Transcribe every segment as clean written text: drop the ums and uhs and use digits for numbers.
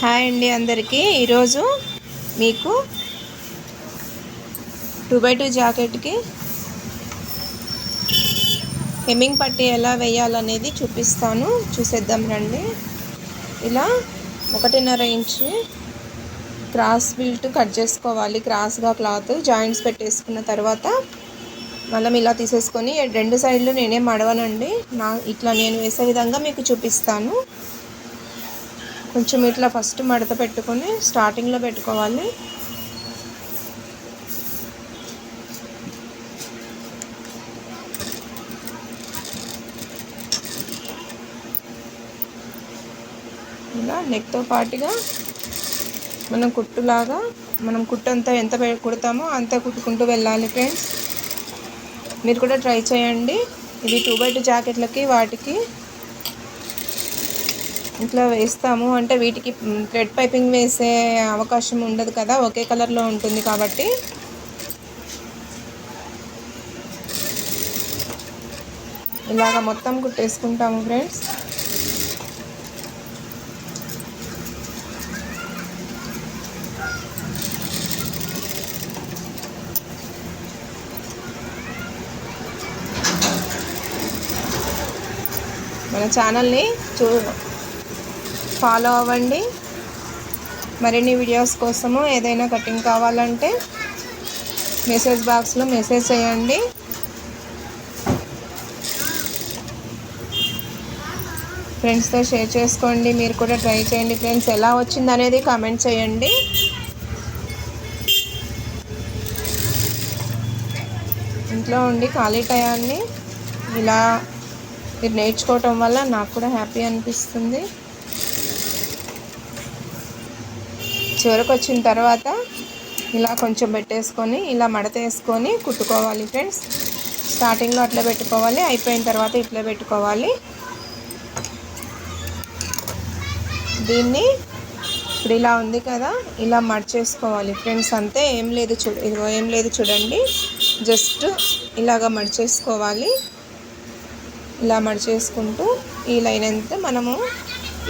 Hi అండి అందరికీ. ఈరోజు మీకు 2x2 జాకెట్కి హెమ్మింగ్ పట్టీ ఎలా వేయాలనేది చూపిస్తాను. చూసేద్దాం రండి. ఇలా 1.5 ఇంచు క్రాస్ బిల్ట్ కట్ చేసుకోవాలి. క్రాస్గా క్లాత్ జాయింట్స్ పెట్టేసుకున్న తర్వాత మనం ఇలా తీసేసుకొని 2 సైడ్లు నేనేం మడవనండి. ఇట్లా నేను వేసే విధంగా మీకు చూపిస్తాను. కొంచెం ఇట్లా ఫస్ట్ మడత పెట్టుకొని స్టార్టింగ్లో పెట్టుకోవాలి. ఇలా నెక్తో పాటుగా మనం కుట్టులాగా మనం కుట్టంతా ఎంత కుడతామో అంత కుట్టుకుంటూ వెళ్ళాలి ఫ్రెండ్స్. మీరు కూడా ట్రై చేయండి. ఇది 2x2 జాకెట్లకి వాటికి ఇట్లా వేస్తాము అంటే వీటికి థ్రెడ్ పైపింగ్ వేసే అవకాశం ఉండదు కదా, ఒకే కలర్లో ఉంటుంది కాబట్టి ఇలాగ మొత్తం కుట్టేసుకుంటాము ఫ్రెండ్స్. మన ఛానల్ని ఫాలో అవ్వండి. మరిన్ని వీడియోస్ కోసము ఏదైనా కటింగ్ కావాలంటే మెసేజ్ బాక్స్లో మెసేజ్ చేయండి. ఫ్రెండ్స్తో షేర్ చేసుకోండి. మీరు కూడా ట్రై చేయండి ఫ్రెండ్స్. ఎలా వచ్చింది అనేది కామెంట్ చేయండి. ఇంట్లో ఉండి ఖాళీ టయాన్ని ఇలా మీరు నేర్చుకోవటం వల్ల నాకు కూడా హ్యాపీ అనిపిస్తుంది. చివరికి వచ్చిన తర్వాత ఇలా కొంచెం పెట్టేసుకొని ఇలా మడత వేసుకొని కుట్టుకోవాలి ఫ్రెండ్స్. స్టార్టింగ్లో అట్లా పెట్టుకోవాలి, అయిపోయిన తర్వాత ఇట్లా పెట్టుకోవాలి. దీన్ని ఇప్పుడు ఇలా ఉంది కదా, ఇలా మడిచేసుకోవాలి ఫ్రెండ్స్. అంతే, ఏం లేదు. ఏం లేదు చూడండి, జస్ట్ ఇలాగ మడిచేసుకోవాలి. ఇలా మడిచేసుకుంటూ ఈ లైన్ అంతా మనము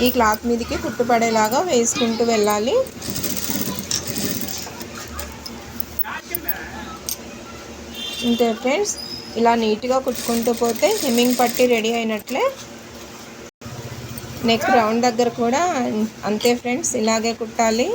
ఈ క్లాత్ మీదకి కుట్టుపడేలాగా వేసుకుంటూ వెళ్ళాలి. అంతే ఫ్రెండ్స్, ఇలా నీట్గా కుట్టుకుంటూ పోతే హెమ్మింగ్ పట్టీ రెడీ అయినట్లే. నెక్ రౌండ్ దగ్గర కూడా అంతే ఫ్రెండ్స్, ఇలాగే కుట్టాలి.